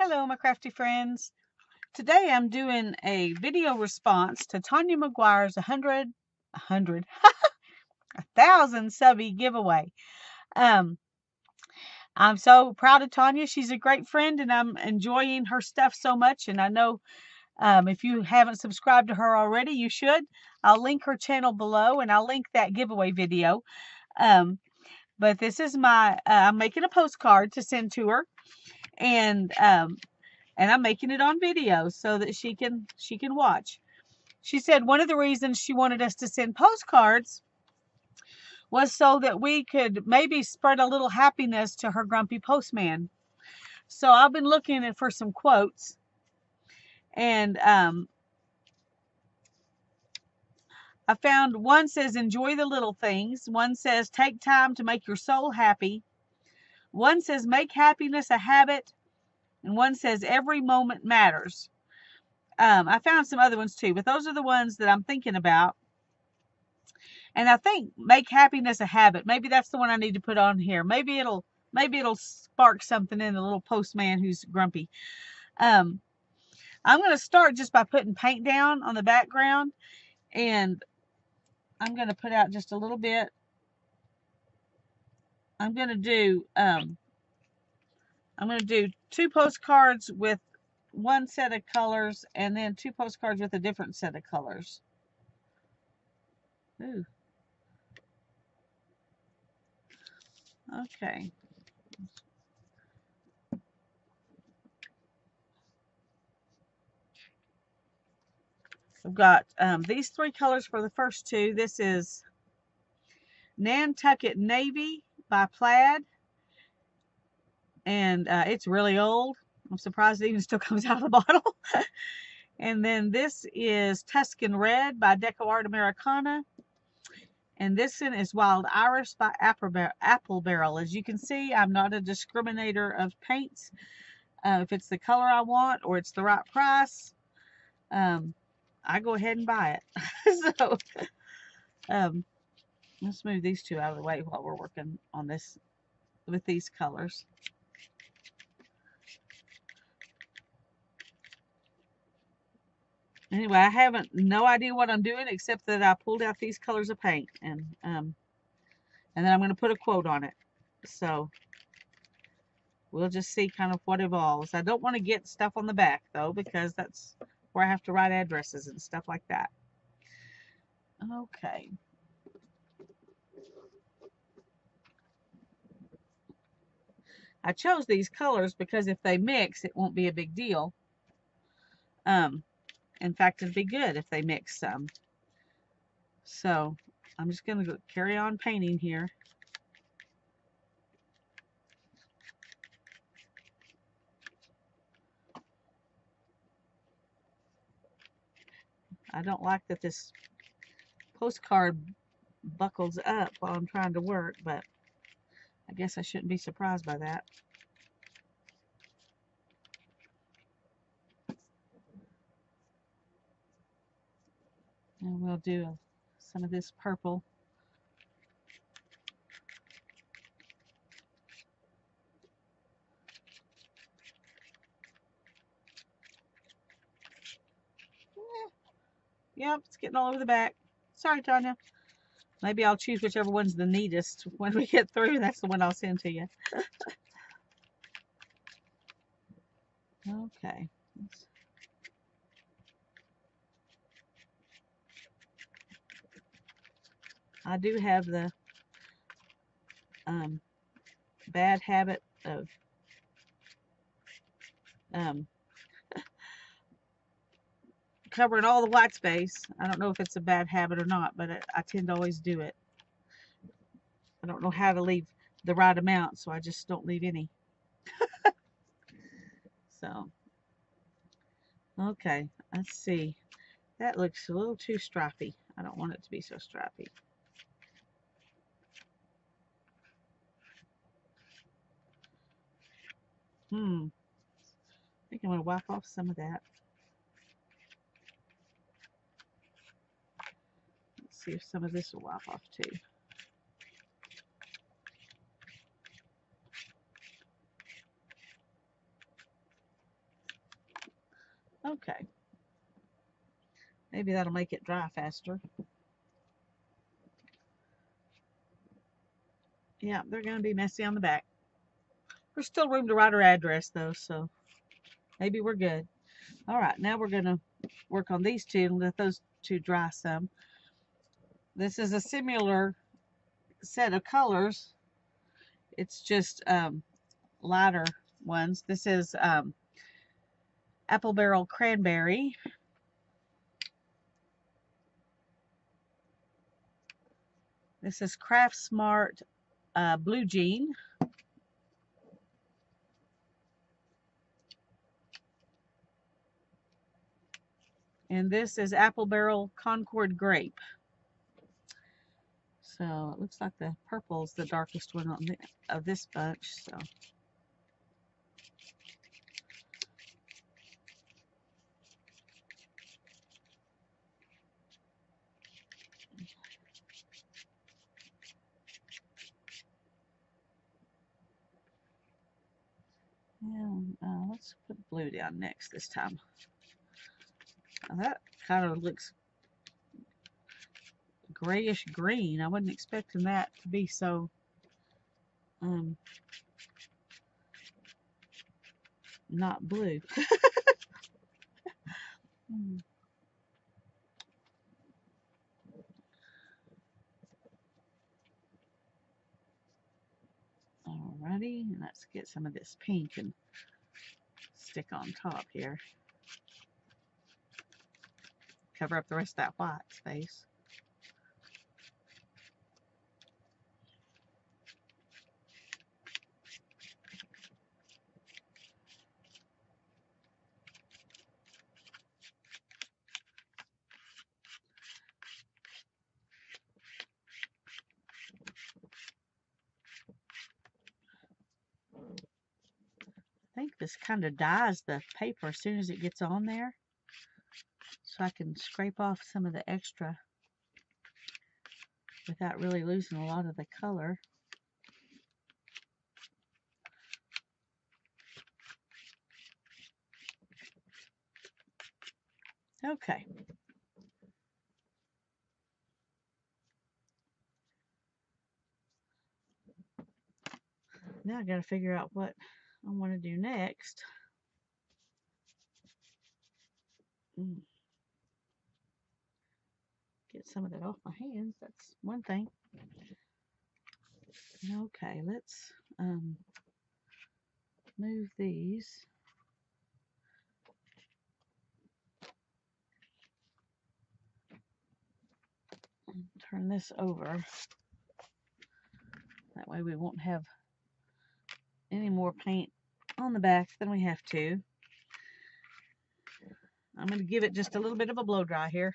Hello, my crafty friends. Today I'm doing a video response to Tanya McGuire's 1,000 subby giveaway. Um, I'm so proud of Tanya. She's a great friend, and I'm enjoying her stuff so much. And I know if you haven't subscribed to her already, you should. I'll link her channel below, and I'll link that giveaway video. Um, but this is I'm making a postcard to send to her, and I'm making it on video so that she can watch. She said one of the reasons she wanted us to send postcards was so that we could maybe spread a little happiness to her grumpy postman. So I've been looking for some quotes, and I found one says enjoy the little things, one says take time to make your soul happy, one says make happiness a habit, and one says every moment matters. I found some other ones too, but those are the ones that I'm thinking about. And I think make happiness a habit. Maybe that's the one I need to put on here. Maybe it'll spark something in the little postman who's grumpy. I'm going to start just by putting paint down on the background, and I'm going to put out just a little bit. I'm going to do 2 postcards with one set of colors, and then 2 postcards with a different set of colors. Ooh. Okay. I've got these 3 colors for the first 2. This is Nantucket Navy by Plaid, and it's really old. I'm surprised it even still comes out of the bottle. And then this is Tuscan Red by Deco Art Americana, and this one is Wild Iris by Apple Barrel. As you can see, I'm not a discriminator of paints. If it's the color I want or it's the right price, I go ahead and buy it. So let's move these 2 out of the way while we're working on this with these colors. Anyway, I haven't no idea what I'm doing except that I pulled out these colors of paint, and then I'm going to put a quote on it. So we'll just see kind of what evolves. I don't want to get stuff on the back though, because that's where I have to write addresses and stuff like that. Okay. I chose these colors because if they mix, it won't be a big deal. In fact, it'd be good if they mix some. So I'm just going to carry on painting here. I don't like that this postcard buckles up while I'm trying to work, but I guess I shouldn't be surprised by that. And we'll do some of this purple. Yep, it's getting all over the back. Sorry, Tanya. Maybe I'll choose whichever one's the neatest when we get through. That's the one I'll send to you. Okay. I do have the bad habit of covering all the white space. I don't know if it's a bad habit or not, but I tend to always do it. I don't know how to leave the right amount, so I just don't leave any. So, okay, let's see. That looks a little too stripy. I don't want it to be so stripy. I think I'm going to wipe off some of that. Let's see if some of this will wipe off too. Okay, maybe that'll make it dry faster. Yeah, they're going to be messy on the back. There's still room to write her address though, so maybe we're good. All right, now we're going to work on these two and let those two dry some. This is a similar set of colors. It's just lighter ones. This is Apple Barrel Cranberry. This is Craft Smart Blue Jean. And this is Apple Barrel Concord Grape. So it looks like the purple is the darkest one on of this bunch. So yeah, let's put blue down next this time. Now that kind of looks grayish green. I wasn't expecting that to be so not blue. Alrighty, and let's get some of this pink and stick on top here. Cover up the rest of that white space. I think this kind of dyes the paper as soon as it gets on there, so I can scrape off some of the extra without really losing a lot of the color. Okay. Now I got to figure out what I want to do next. Get some of that off my hands. That's one thing. Okay, let's move these. And turn this over. That way we won't have any more paint on the back than we have to. I'm going to give it just a little bit of a blow dry here.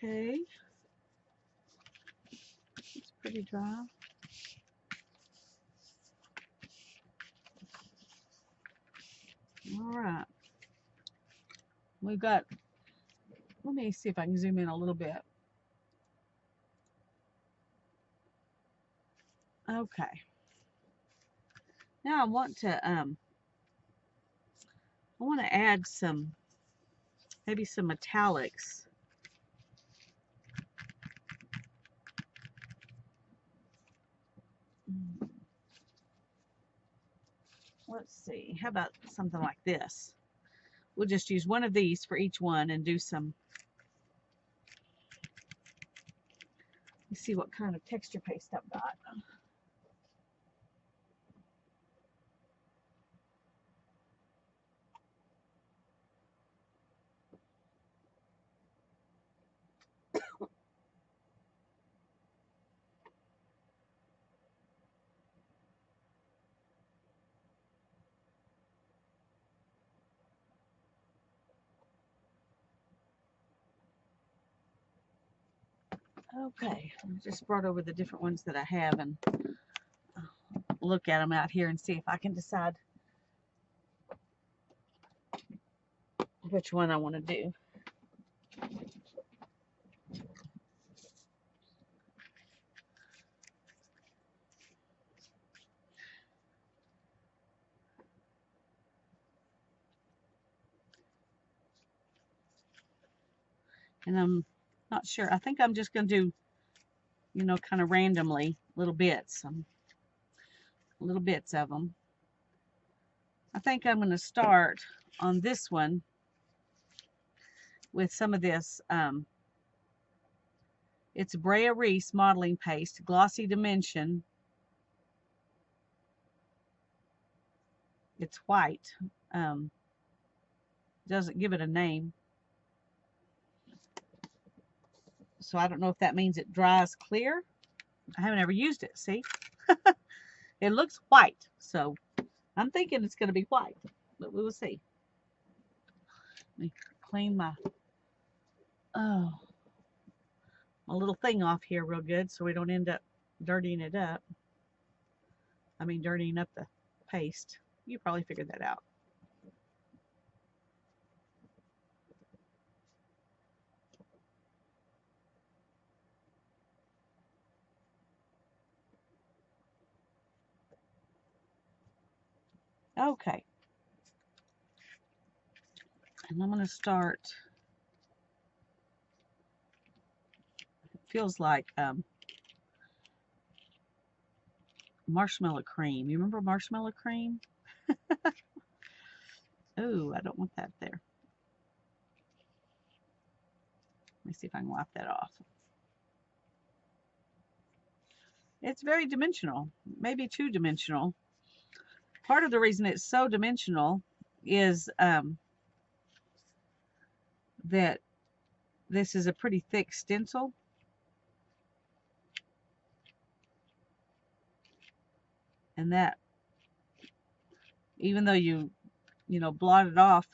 Okay. It's pretty dry. All right. We've got, let me see if I can zoom in a little bit. Okay. Now I want to add some, maybe some metallics. Let's see, how about something like this? We'll just use one of these for each one and do some. Let's see what kind of texture paste I've got. Okay, I just brought over the different ones that I have and look at them out here and see if I can decide which one I want to do. And I'm not sure. I think I'm just going to do, you know, kind of randomly little bits, little bits of them. I think I'm going to start on this one with some of this. It's Brea Reese modeling paste, glossy dimension. It's white. Doesn't give it a name. So I don't know if that means it dries clear. I haven't ever used it. See? It looks white. So I'm thinking it's going to be white. But we will see. Let me clean my little thing off here real good so we don't end up dirtying it up. I mean, dirtying up the paste. You probably figured that out. Okay. And I'm going to start. It feels like marshmallow cream. You remember marshmallow cream? Oh, I don't want that there. Let me see if I can wipe that off. It's very dimensional, maybe two-dimensional. Part of the reason it's so dimensional is that this is a pretty thick stencil. And that, even though you blot it off,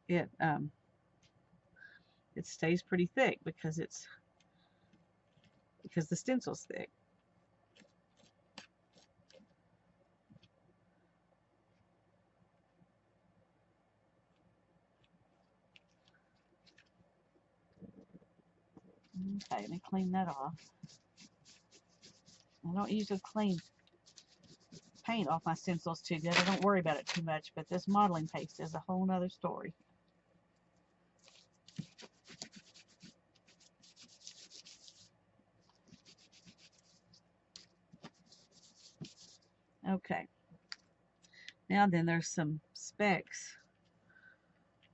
it stays pretty thick because the stencil's thick. Okay, let me clean that off. I don't usually clean paint off my stencils too good. I don't worry about it too much, but this modeling paste is a whole nother story. Okay. Now then, there's some specks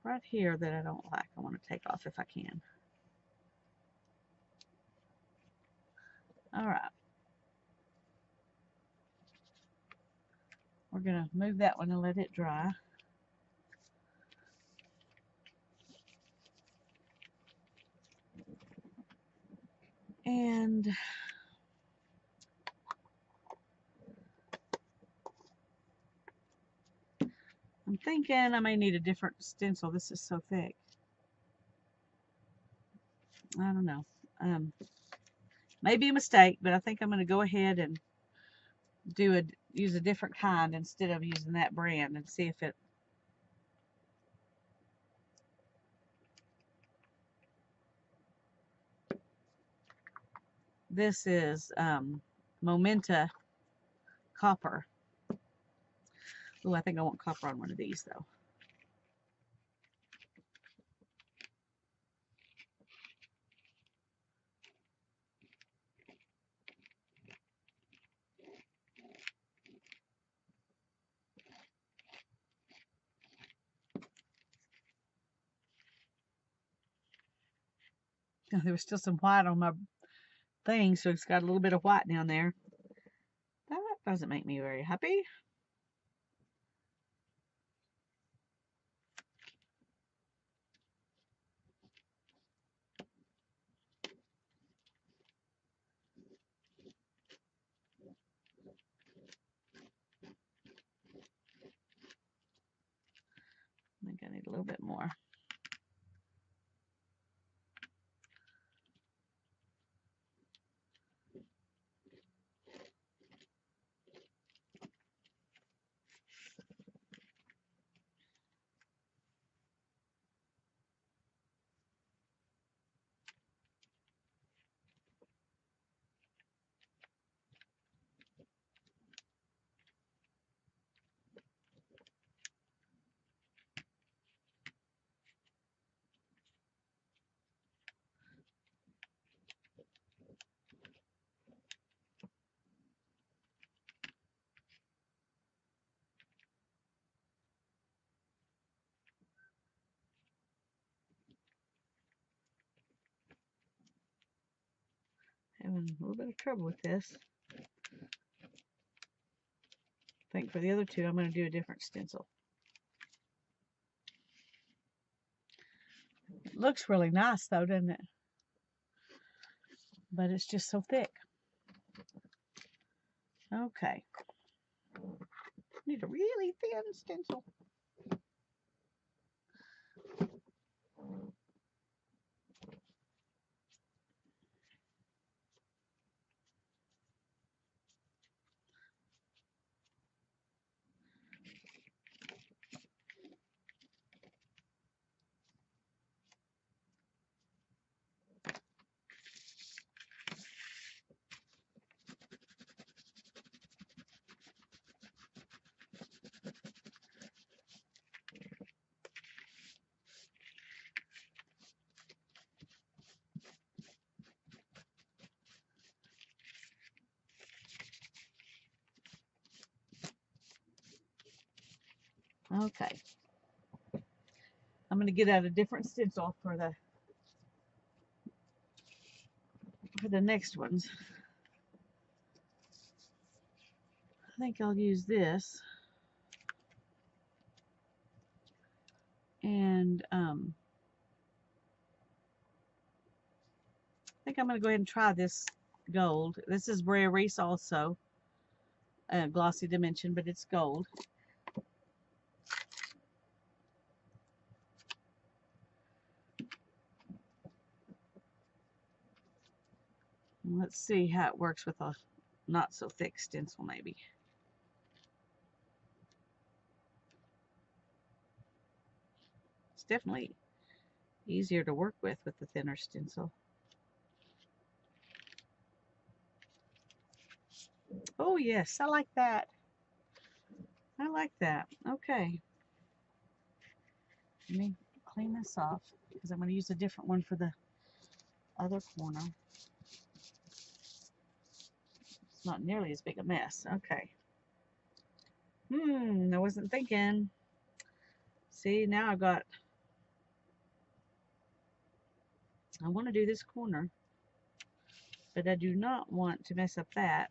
right here that I don't like. I want to take off if I can. All right. We're going to move that one and let it dry. And I'm thinking I may need a different stencil. This is so thick. I don't know. Maybe a mistake, but I think I'm going to go ahead and use a different kind instead of using that brand and see if it. This is Momenta copper. Oh, I think I want copper on one of these though. There was still some white on my thing, so it's got a little bit of white down there. That doesn't make me very happy. I think I need a little bit more. Having a little bit of trouble with this. I think for the other two, I'm going to do a different stencil. It looks really nice though, doesn't it? But it's just so thick. Okay. Need a really thin stencil. Okay. I'm going to get out a different stencil for the next ones. I think I'll use this. And I think I'm going to go ahead and try this gold. This is Brea Reese also. Glossy Dimension, but it's gold. Let's see how it works with a not so thick stencil maybe. It's definitely easier to work with the thinner stencil. Oh yes, I like that. I like that. Okay. Let me clean this off because I'm going to use a different one for the other corner. It's not nearly as big a mess. Okay. I wasn't thinking. See, now I've got, I want to do this corner, but I do not want to mess up that.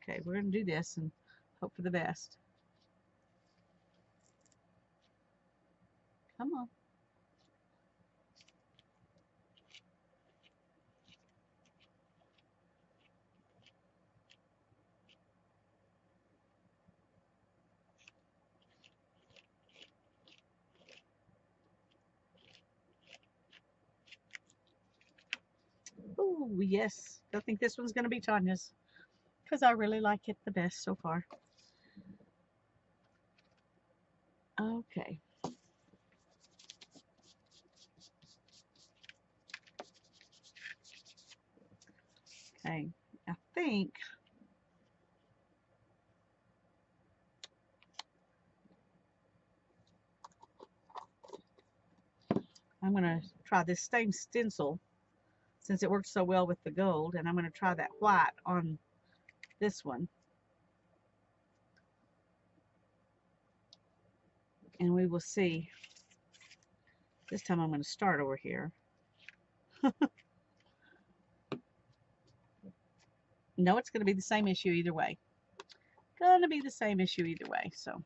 Okay, we're going to do this and hope for the best. Come on. Oh, yes. I think this one's going to be Tanya's because I really like it the best so far. Okay. Okay. I think I'm going to try this same stencil since it works so well with the gold, and I'm going to try that white on this one. And we will see. This time I'm going to start over here. No, it's going to be the same issue either way. Going to be the same issue either way. So.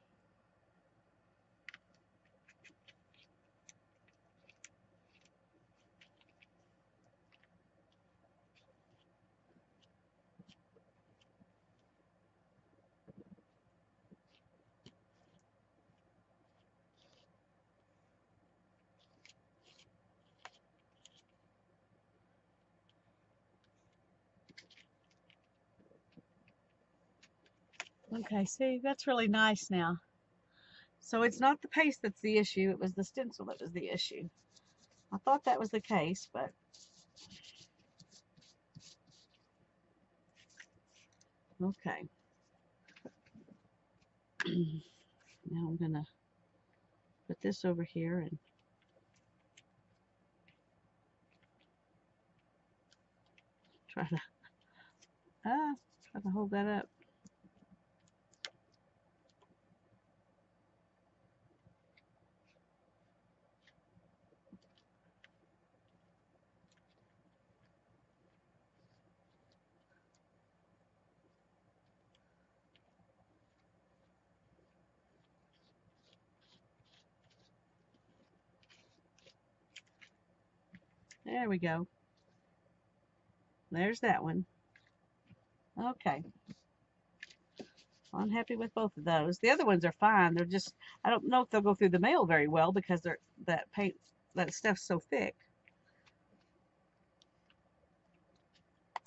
Okay, see, that's really nice now. So it's not the paste that's the issue, it was the stencil that was the issue. I thought that was the case, but okay. Now I'm gonna put this over here and try to hold that up. There we go. There's that one. Okay. I'm happy with both of those. The other ones are fine. They're just, I don't know if they'll go through the mail very well because that paint, that stuff's so thick.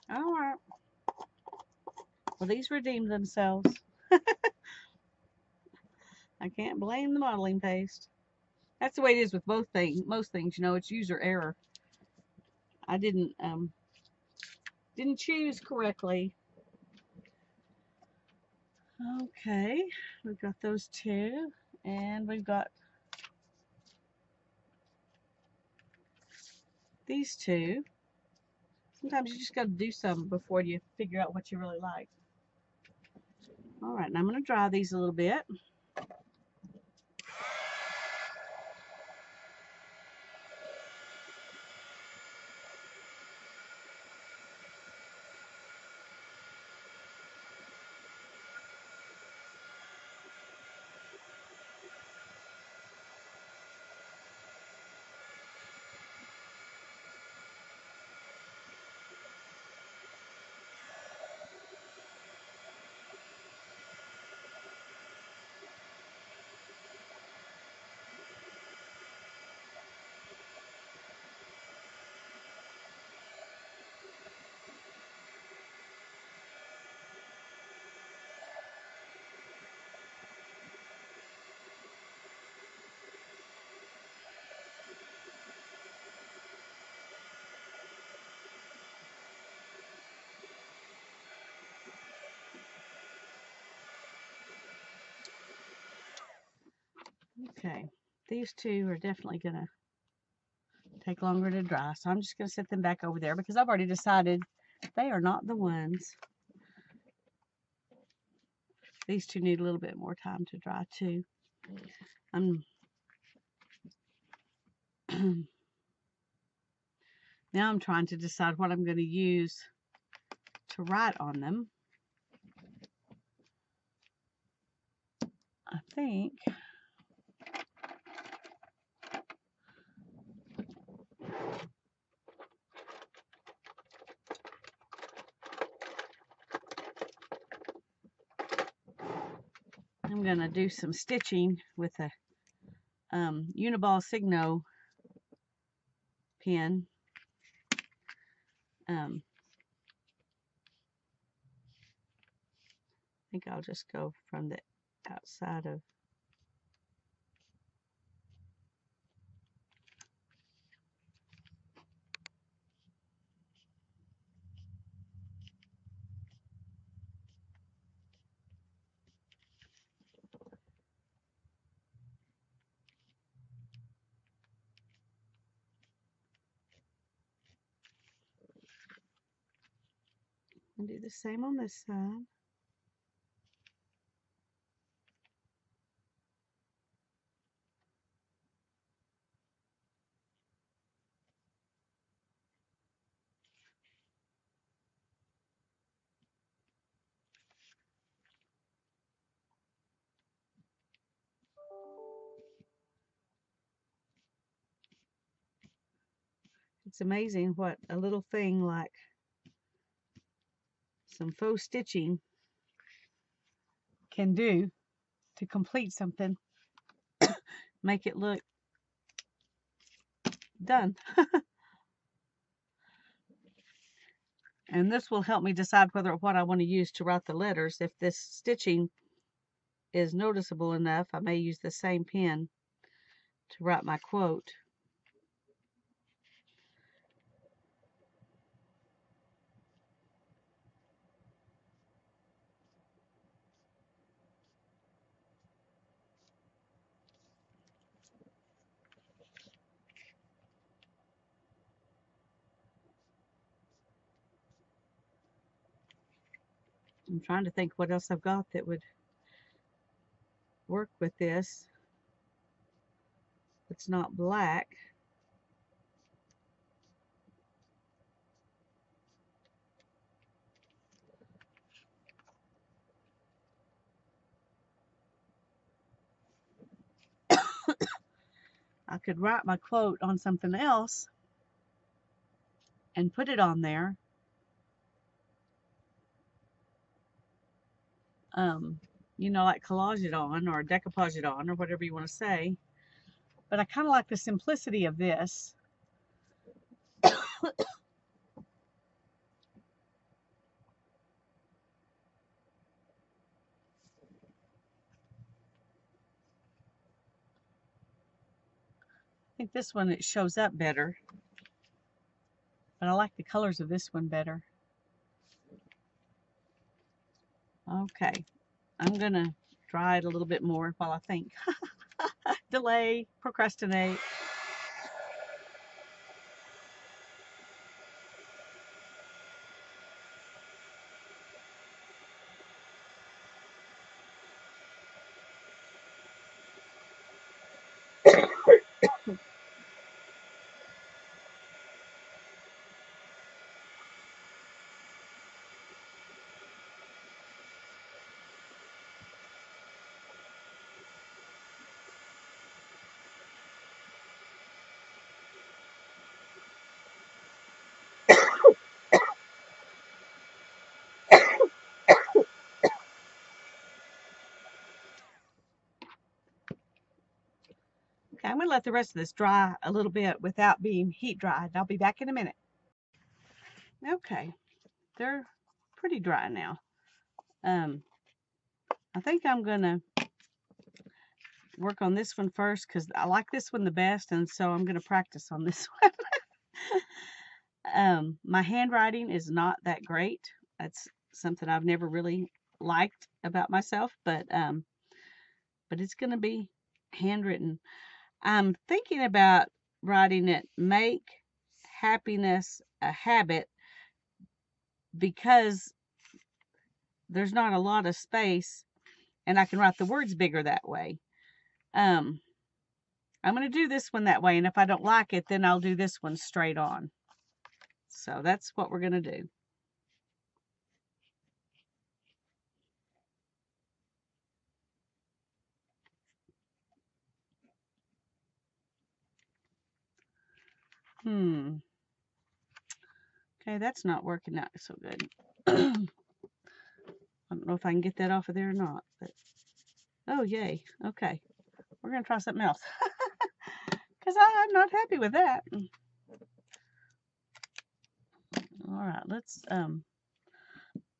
All right. Well, these redeemed themselves. I can't blame the modeling paste. That's the way it is with most things, you know, it's user error. I didn't choose correctly. Okay, we've got those two, and we've got these two. Sometimes you just got to do something before you figure out what you really like. All right, and I'm going to dry these a little bit. Okay, these two are definitely going to take longer to dry, so I'm just going to set them back over there because I've already decided they are not the ones. These two need a little bit more time to dry too. Now I'm trying to decide what I'm going to use to write on them. I think I'm going to do some stitching with a Uniball Signo pen. I think I'll just go from the outside of I'll do the same on this side. It's amazing what a little thing like some faux stitching can do to complete something, make it look done. And this will help me decide what I want to use to write the letters. If this stitching is noticeable enough, I may use the same pen to write my quote. I'm trying to think what else I've got that would work with this. It's not black. I could write my quote on something else and put it on there. You know, like collage it on or decoupage it on or whatever you want to say. But I kind of like the simplicity of this. I think this one, it shows up better. But I like the colors of this one better. Okay, I'm going to dry it a little bit more while I think. Delay, procrastinate. Okay, I'm going to let the rest of this dry a little bit without being heat dried. I'll be back in a minute. Okay, they're pretty dry now. I think I'm going to work on this one first because I like this one the best, and so I'm going to practice on this one. My handwriting is not that great. That's something I've never really liked about myself, but it's going to be handwritten. I'm thinking about writing it, make happiness a habit, because there's not a lot of space and I can write the words bigger that way. I'm going to do this one that way, and if I don't like it, then I'll do this one straight on. So that's what we're going to do. Okay, that's not working out so good. I don't know if I can get that off of there or not, but oh, yay. Okay, we're going to try something else because I'm not happy with that. All right, let's,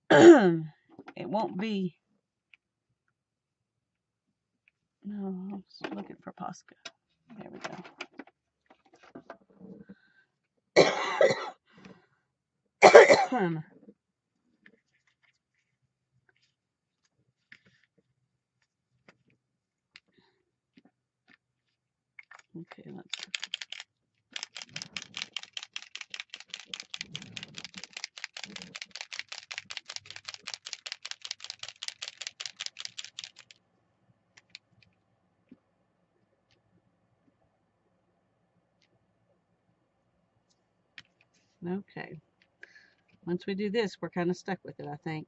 it won't be, no, I'm just looking for Posca. There we go. Okay, let's. Okay. Once we do this, we're kind of stuck with it, I think.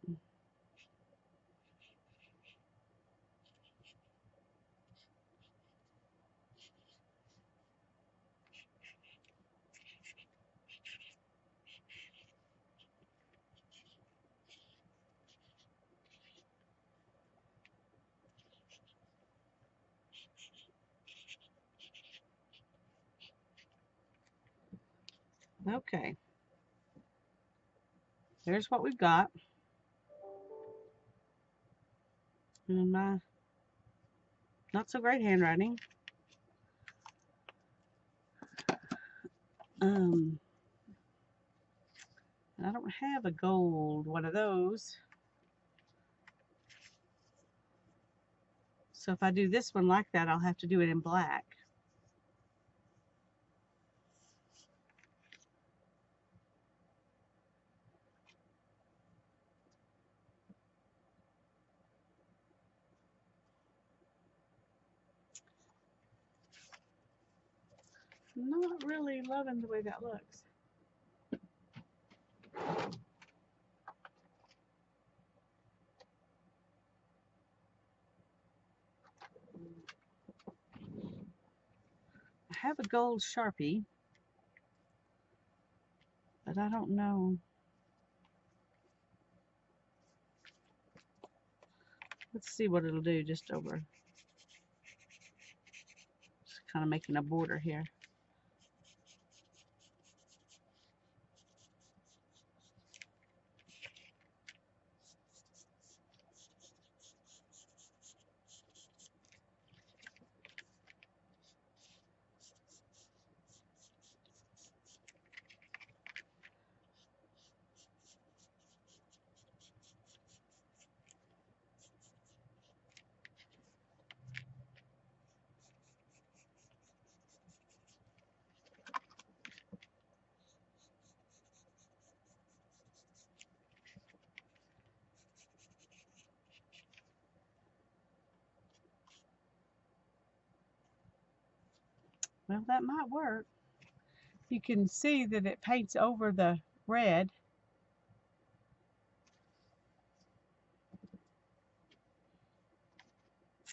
Okay. There's what we've got. And my not so great handwriting. Um, I don't have a gold one of those. So if I do this one like that, I'll have to do it in black. Not really loving the way that looks. I have a gold Sharpie, but I don't know. Let's see what it'll do just over. Just kind of making a border here. Well, that might work. You can see that it paints over the red.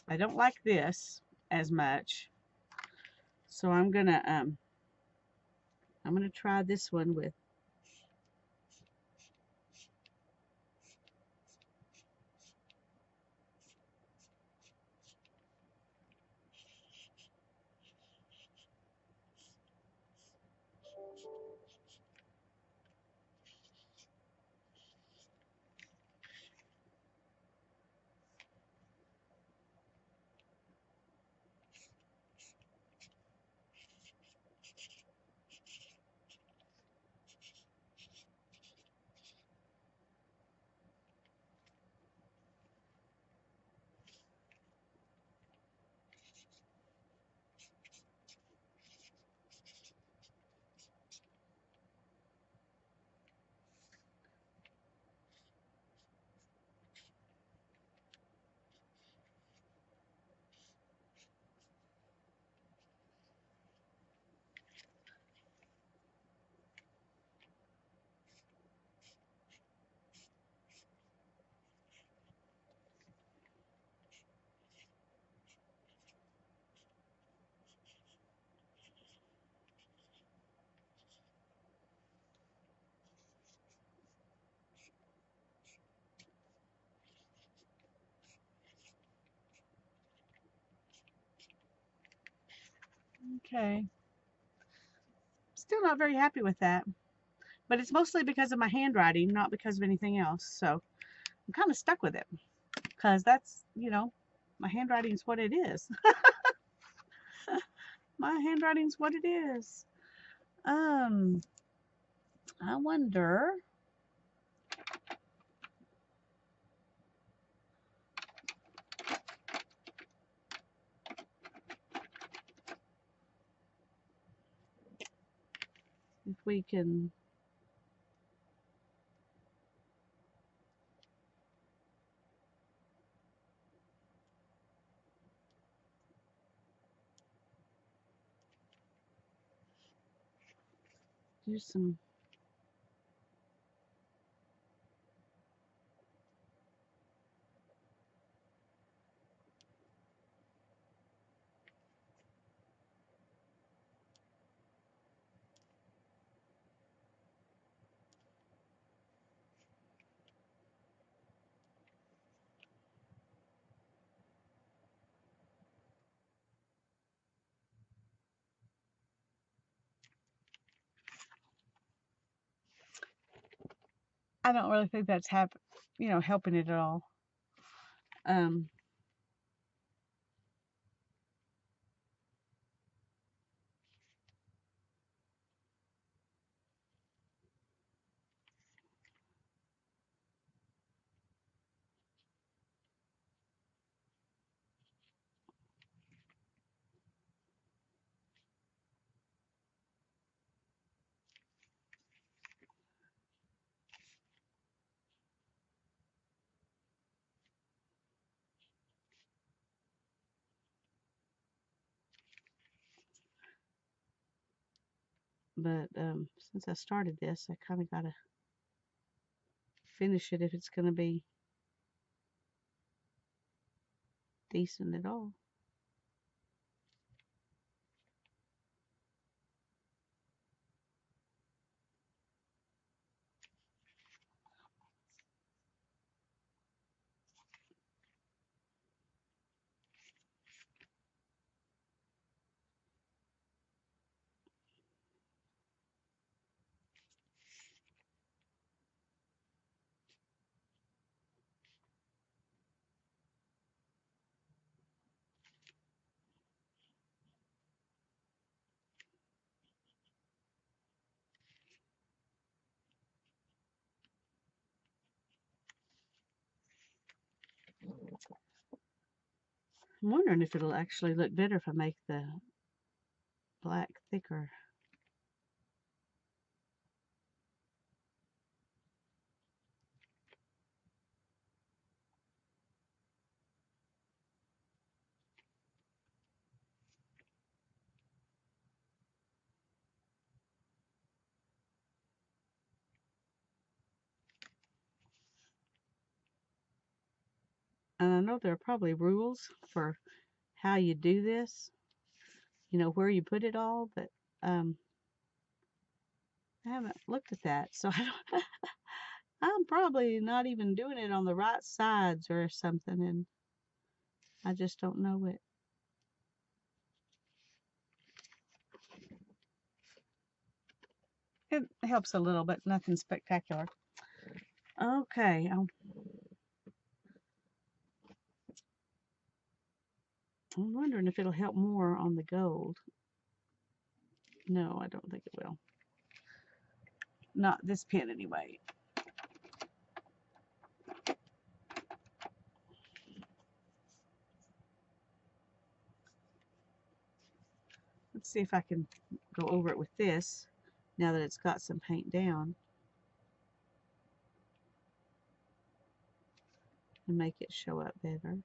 I don't like this as much, so I'm gonna try this one with okay. Still not very happy with that, but it's mostly because of my handwriting, not because of anything else. So I'm kind of stuck with it because that's, my handwriting's what it is. My handwriting's what it is. Um, I wonder if we can do some I don't really think that's helping it at all. Um, but since I started this, I kind of gotta finish it if it's gonna be decent at all. I'm wondering if it'll actually look better if I make the black thicker. And I know there are probably rules for how you do this, where you put it all, but um, I haven't looked at that, so I'm probably not even doing it on the right sides or something, and I just don't know it. It helps a little, but nothing spectacular. Okay, I'm wondering if it'll help more on the gold. No, I don't think it will. Not this pen anyway. Let's see if I can go over it with this now that it's got some paint down and make it show up better.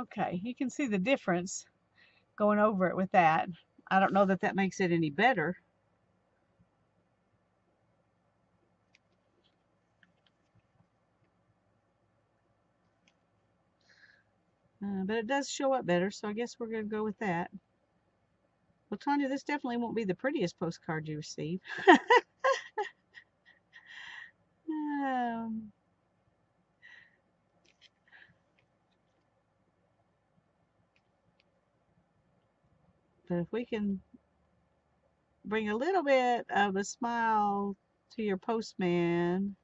Okay, you can see the difference going over it with that. I don't know that that makes it any better. But it does show up better, so I guess we're going to go with that. Well, Tanya, this definitely won't be the prettiest postcard you receive. um, but if we can bring a little bit of a smile to your postman,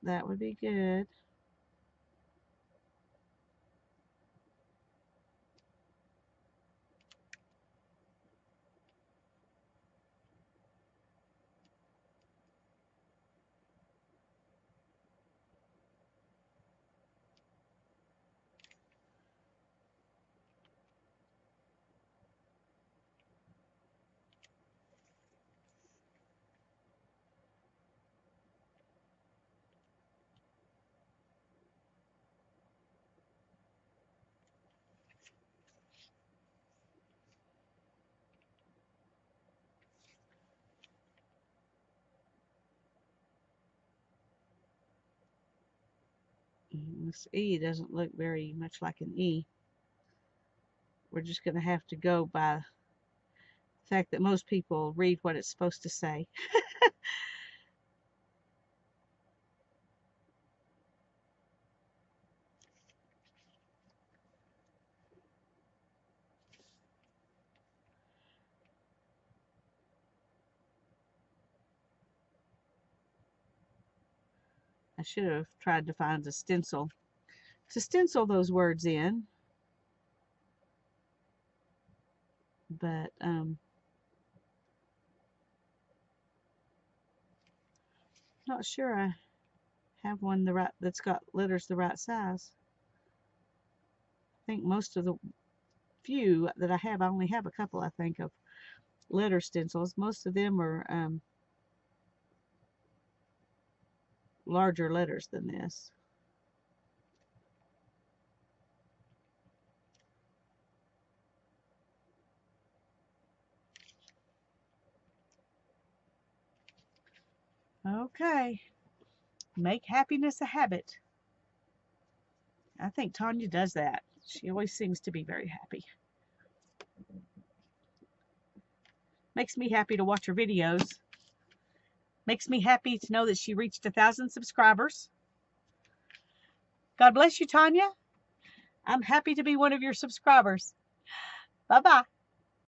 that would be good. This E doesn't look very much like an E. We're just going to have to go by the fact that most people read what it's supposed to say. I should have tried to find a stencil to stencil those words in, but not sure I have one that's got letters the right size. I think most of the few that I have, I only have a couple, I think, of letter stencils. Most of them are larger letters than this. Okay, make happiness a habit. I think Tanya does that. She always seems to be very happy. Makes me happy to watch her videos. Makes me happy to know that she reached 1,000 subscribers. God bless you, Tanya. I'm happy to be one of your subscribers. Bye-bye.